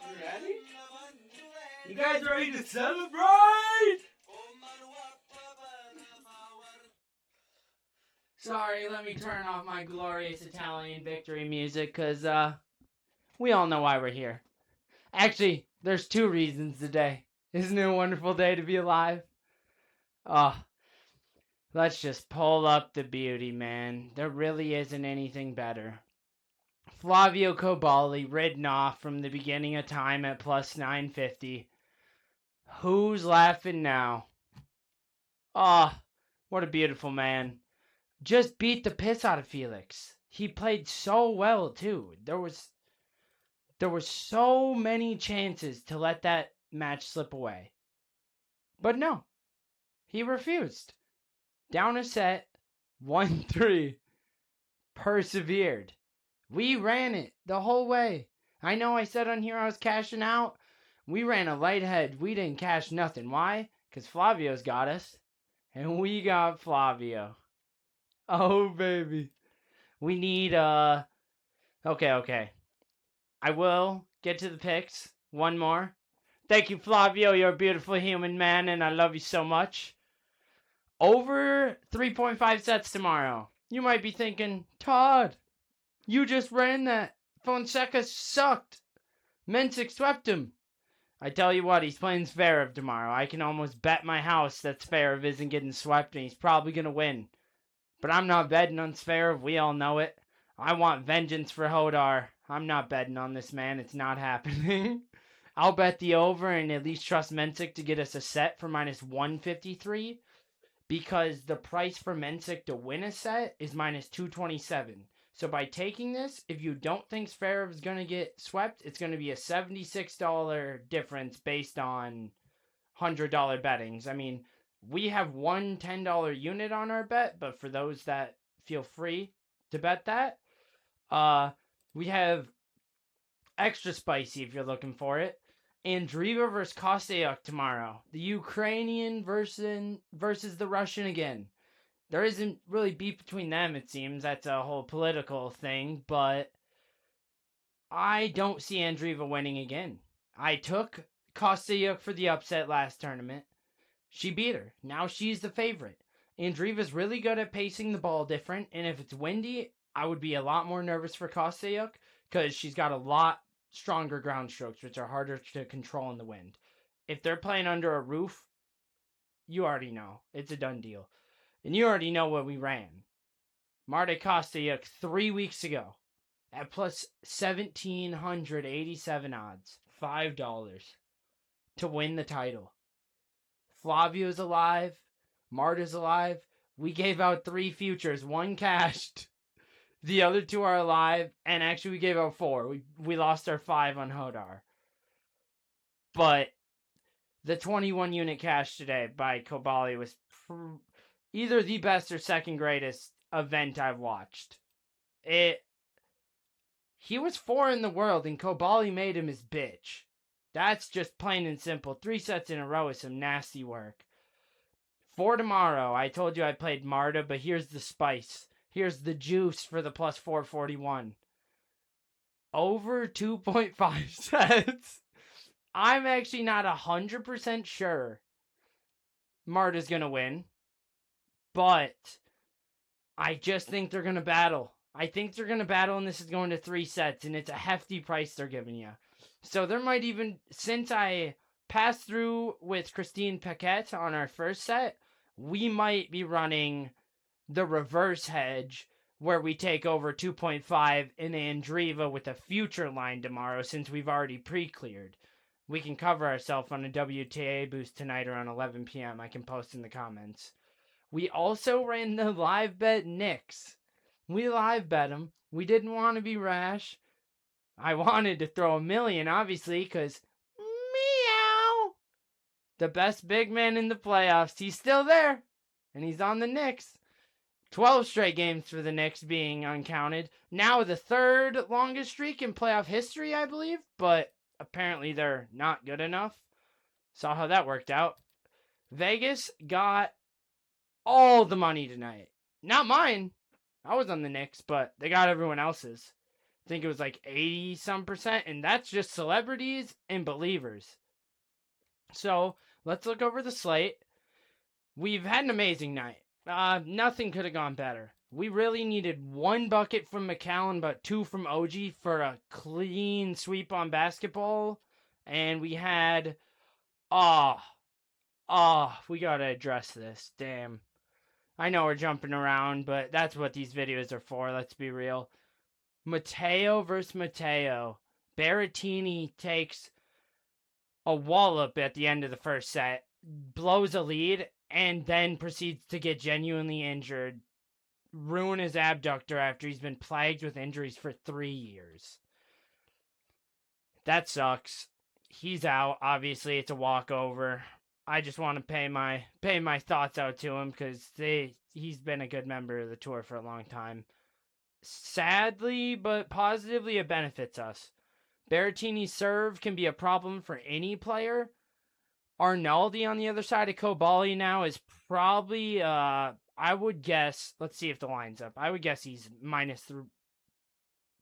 You ready? You guys ready to celebrate? Sorry, let me turn off my glorious Italian victory music, because, we all know why we're here. Actually, there's two reasons today. Isn't it a wonderful day to be alive? Oh, let's just pull up the beauty, man. There really isn't anything better. FLAVIO COBOLLI ridden off from the beginning of time at plus 950. Who's laughing now? Oh, what a beautiful man. Just beat the piss out of Felix. He played so well, too. There were so many chances to let that match slip away. But no, he refused. Down a set, 1-3. Persevered. We ran it the whole way. I know I said on here I was cashing out. We ran a light head. We didn't cash nothing. Why? Because Flavio's got us. And we got FLAVIO. Oh, baby. We need, Okay. I will get to the picks. One more. Thank you, FLAVIO. You're a beautiful human man, and I love you so much. Over 3.5 sets tomorrow. You might be thinking, Todd, you just ran that. Fonseca sucked. Mensik swept him. I tell you what, he's playing Zverev tomorrow. I can almost bet my house that Zverev isn't getting swept, and he's probably going to win. But I'm not betting on Zverev. We all know it. I want vengeance for Hodar. I'm not betting on this, man. It's not happening. I'll bet the over and at least trust Mensik to get us a set for minus 153. Because the price for Mensik to win a set is minus 227. So by taking this, if you don't think Zverev is going to get swept, it's going to be a $76 difference based on $100 bettings. I mean, we have one $10 unit on our bet, but for those that feel free to bet that, we have extra spicy if you're looking for it. Andreeva versus Kostyuk tomorrow. The Ukrainian versus the Russian again. There isn't really beef between them, it seems. That's a whole political thing, but I don't see Andreeva winning again. I took Kostyuk for the upset last tournament. She beat her. Now she's the favorite. Andreeva's really good at pacing the ball different, and if it's windy, I would be a lot more nervous for Kostyuk because she's got a lot stronger ground strokes, which are harder to control in the wind. If they're playing under a roof, you already know. It's a done deal. And you already know what we ran. Marta Kostyuk 3 weeks ago at plus 1,787 odds. $5 to win the title. Flavio's alive. Marta's alive. We gave out 3 futures. 1 cashed. The other 2 are alive, and actually we gave out 4. We lost our 5 on Hodar. But the 21 unit cash today by COBOLLI was either the best or second greatest event I've watched. He was 4 in the world, and COBOLLI made him his bitch. That's just plain and simple. 3 sets in a row is some nasty work. For tomorrow, I told you I played Marta, but here's the spice. Here's the juice for the plus 441. Over 2.5 sets. I'm actually not 100% sure Marta's going to win. But I just think they're going to battle. I think they're going to battle, and this is going to 3 sets, and it's a hefty price they're giving you. So there might even, since I passed through with Christine Paquette on our first set, we might be running the reverse hedge where we take over 2.5 in Andreeva with a future line tomorrow since we've already pre-cleared. We can cover ourselves on a WTA boost tonight around 11 p.m. I can post in the comments. We also ran the live bet Knicks. We live bet them. We didn't want to be rash. I wanted to throw $1 million, obviously, because meow. The best big man in the playoffs. He's still there. And he's on the Knicks. 12 straight games for the Knicks being uncounted. Now the 3rd longest streak in playoff history, I believe. But apparently they're not good enough. Saw how that worked out. Vegas got all the money tonight. Not mine. I was on the Knicks, but they got everyone else's. I think it was like 80-some%, and that's just celebrities and believers. So let's look over the slate. We've had an amazing night. Nothing could have gone better. We really needed 1 bucket from McCallum, but 2 from OG for a clean sweep on basketball. And we had, we gotta address this. Damn. I know we're jumping around, but that's what these videos are for. Let's be real. Matteo versus Matteo. Berrettini takes a wallop at the end of the first set, blows a lead, and then proceeds to get genuinely injured, ruin his abductor after he's been plagued with injuries for 3 years. That sucks. He's out. Obviously, it's a walkover. I just want to pay my thoughts out to him because he's been a good member of the tour for a long time. Sadly, but positively, it benefits us. Berrettini's serve can be a problem for any player. Arnaldi on the other side of COBOLLI now is probably, I would guess, let's see if the line's up. I would guess he's minus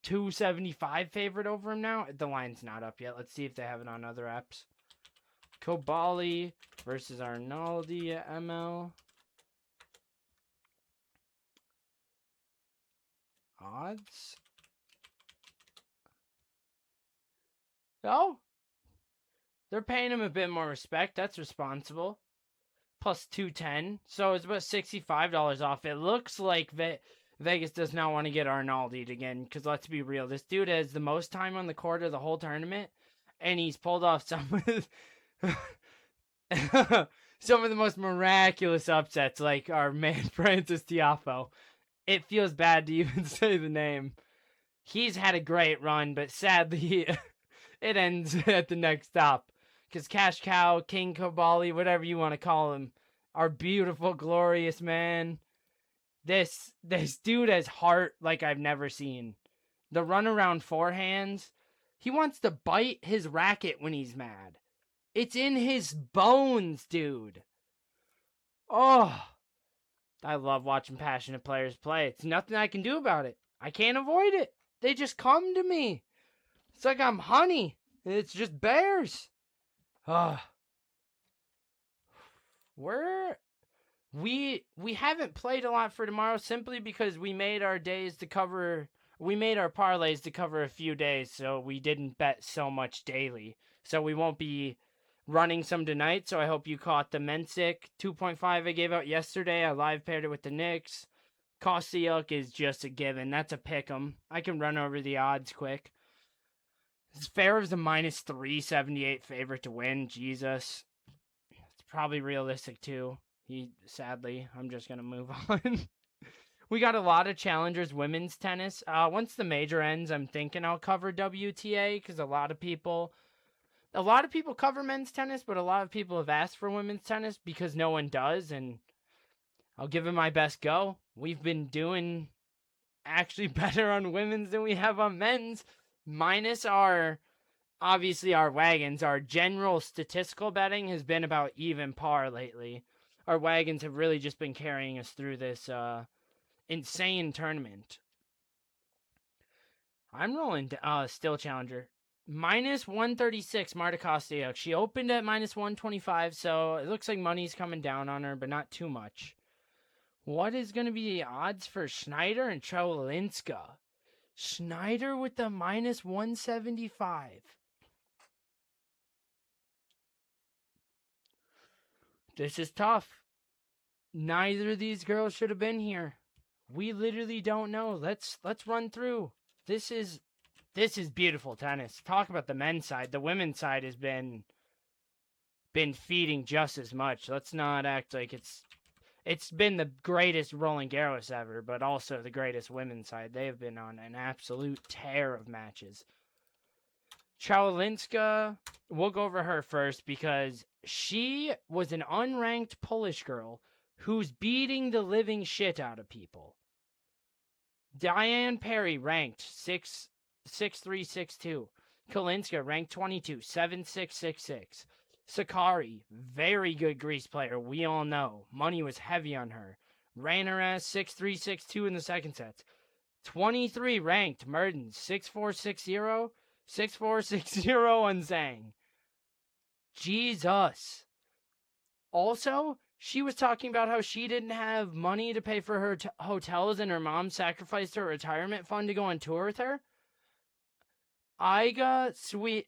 275 favorite over him now. The line's not up yet. Let's see if they have it on other apps. COBOLLI versus Arnaldi at ML. Odds. Oh, they're paying him a bit more respect. That's responsible. Plus 210. So it's about $65 off. It looks like Vegas does not want to get Arnaldi again. Because let's be real. This dude has the most time on the court of the whole tournament. And he's pulled off some of some of the most miraculous upsets. Like our man Francis Tiafoe. It feels bad to even say the name. He's had a great run. But sadly, it ends at the next stop. Because Cash Cow, King COBOLLI, whatever you want to call him, our beautiful, glorious man. This dude has heart like I've never seen. The runaround forehands. He wants to bite his racket when he's mad. It's in his bones, dude. Oh, I love watching passionate players play. It's nothing I can do about it. I can't avoid it. They just come to me. It's like I'm honey. It's just bears. We haven't played a lot for tomorrow simply because we made our parlays to cover a few days, so we didn't bet so much daily. So we won't be running some tonight, so I hope you caught the Mensick 2.5 I gave out yesterday. I live paired it with the Knicks. Kostiuk is just a given. That's a pick'em. I can run over the odds quick. Fair's a minus 378 favorite to win. Jesus. It's probably realistic too. Sadly, I'm just going to move on. We got a lot of challengers women's tennis. Once the major ends, I'm thinking I'll cover WTA because a lot of people cover men's tennis, but a lot of people have asked for women's tennis because no one does, and I'll give it my best go. We've been doing actually better on women's than we have on men's. Minus our wagons, our general statistical betting has been about even par lately. Our wagons have really just been carrying us through this insane tournament. I'm rolling still challenger. Minus 136, Marta Kostiuk. She opened at minus 125, so it looks like money's coming down on her, but not too much. What is going to be the odds for Schneider and Trawolinska? Schneider with the minus 175. This is tough. Neither of these girls should have been here. We literally don't know. Let's run through. This is beautiful tennis. Talk about the men's side. The women's side has been feeding just as much. Let's not act like it's been the greatest Roland Garros ever, but also the greatest women's side. They have been on an absolute tear of matches. Trawolinska, we'll go over her first because she was an unranked Polish girl who's beating the living shit out of people. Diane Perry ranked 6'3", 6'2". Kalinska ranked 22, 7'6", 6'6". Sakari, very good Greece player, we all know. Money was heavy on her. ran her ass 6-3, 6-2 in the second set. 23 ranked Mertens 6-4, 6-0, 6-4, 6-0 on Zhang. Jesus. Also, she was talking about how she didn't have money to pay for her hotels and her mom sacrificed her retirement fund to go on tour with her. Iga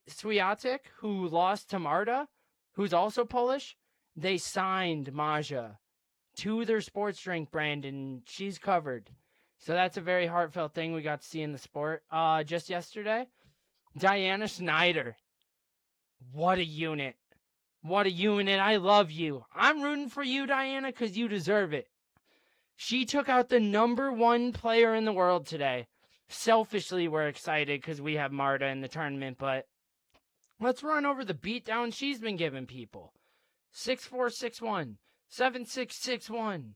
Swiatek, who lost to Marta, who's also Polish, they signed Maja to their sports drink brand, and she's covered. So that's a very heartfelt thing we got to see in the sport. Just yesterday, Diana Schneider. What a unit. What a unit. I love you. I'm rooting for you, Diana, because you deserve it. She took out the #1 player in the world today. Selfishly, we're excited because we have Marta in the tournament, but let's run over the beatdown she's been giving people. 6-4, 6-1, 7-6, 6-1,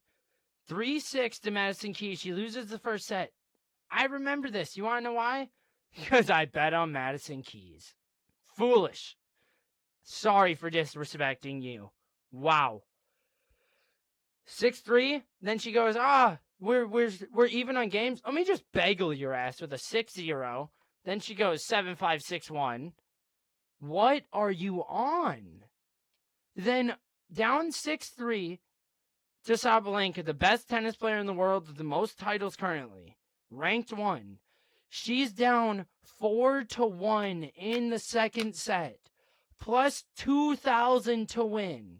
3-6 to Madison Keys. She loses the first set. I remember this. You want to know why? Because I bet on Madison Keys. Foolish. Sorry for disrespecting you. Wow. 6-3. Then she goes, we're even on games. Let me just bagel your ass with a 6-0. Then she goes 7-5, 6-1. What are you on? Then down 6-3 to Sabalenka, the best tennis player in the world with the most titles currently. Ranked 1. She's down 4-1 in the second set. Plus 2,000 to win.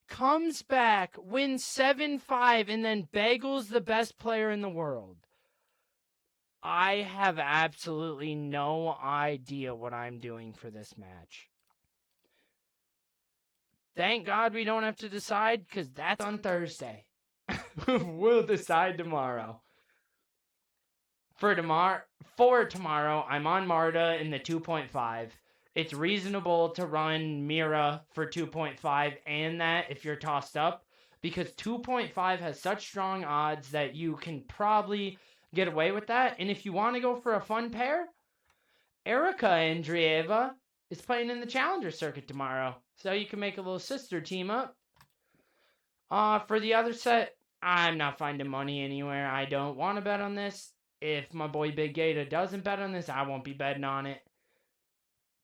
Comes back, wins 7-5, and then bagels the best player in the world. I have absolutely no idea what I'm doing for this match. Thank God we don't have to decide, because that's on Thursday. We'll decide tomorrow. For tomorrow, I'm on Marta in the 2.5. It's reasonable to run Mira for 2.5 and that if you're tossed up, because 2.5 has such strong odds that you can probably get away with that. And if you want to go for a fun pair, Erica Andreeva is playing in the Challenger circuit tomorrow, so you can make a little sister team up. For the other set, I'm not finding money anywhere. I don't want to bet on this. If my boy Big Gata doesn't bet on this, I won't be betting on it.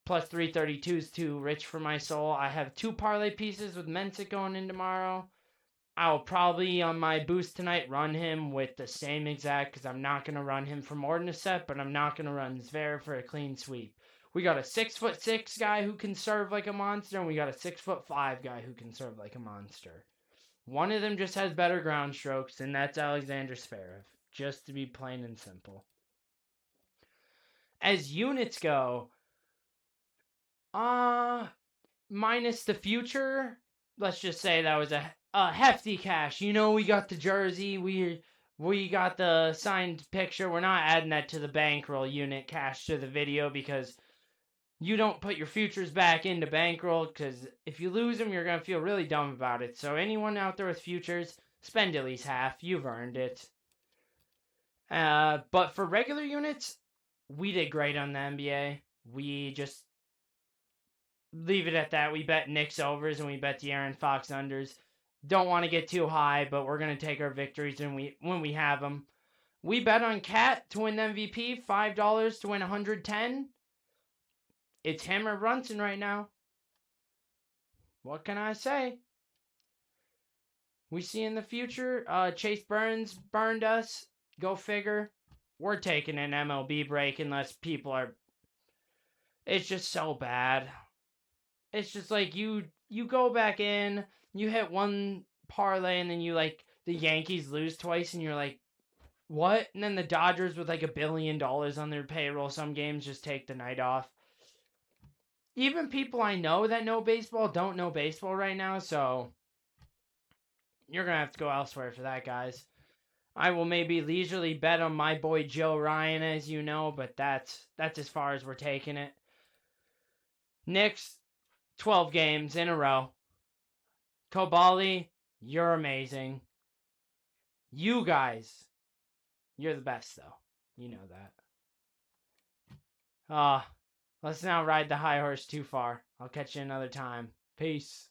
Plus 332 is too rich for my soul. I have 2 parlay pieces with Mensik going in tomorrow. I'll probably, on my boost tonight, run him with the same exact, because I'm not going to run him for more than a set, but I'm not going to run Zverev for a clean sweep. We got a 6'6" guy who can serve like a monster, and we got a 6'5" guy who can serve like a monster. One of them just has better ground strokes, and that's Alexander Zverev, just to be plain and simple. As units go, minus the future, let's just say that was a hefty cash. You know, we got the jersey, we got the signed picture. We're not adding that to the bankroll unit cash to the video, because you don't put your futures back into bankroll, because if you lose them, you're going to feel really dumb about it. So anyone out there with futures, spend at least half. You've earned it. But for regular units, we did great on the NBA. We just leave it at that. We bet Knicks overs and we bet the Aaron Fox unders. Don't want to get too high, but we're going to take our victories when we have them. We bet on Cat to win the MVP, $5 to win 110. It's him or Brunson right now. What can I say? We see in the future, Chase Burns burned us. Go figure. We're taking an MLB break unless people are... It's just so bad. It's just like you go back in, you hit one parlay, and then the Yankees lose twice, and you're like, what? And then the Dodgers with like $1 billion on their payroll, some games just take the night off. Even people I know that know baseball don't know baseball right now, so you're going to have to go elsewhere for that, guys. I will maybe leisurely bet on my boy Joe Ryan, as you know, but that's as far as we're taking it. Knicks, 12 games in a row. COBOLLI, you're amazing. You guys, you're the best, though. You know that. Let's not ride the high horse too far. I'll catch you another time. Peace.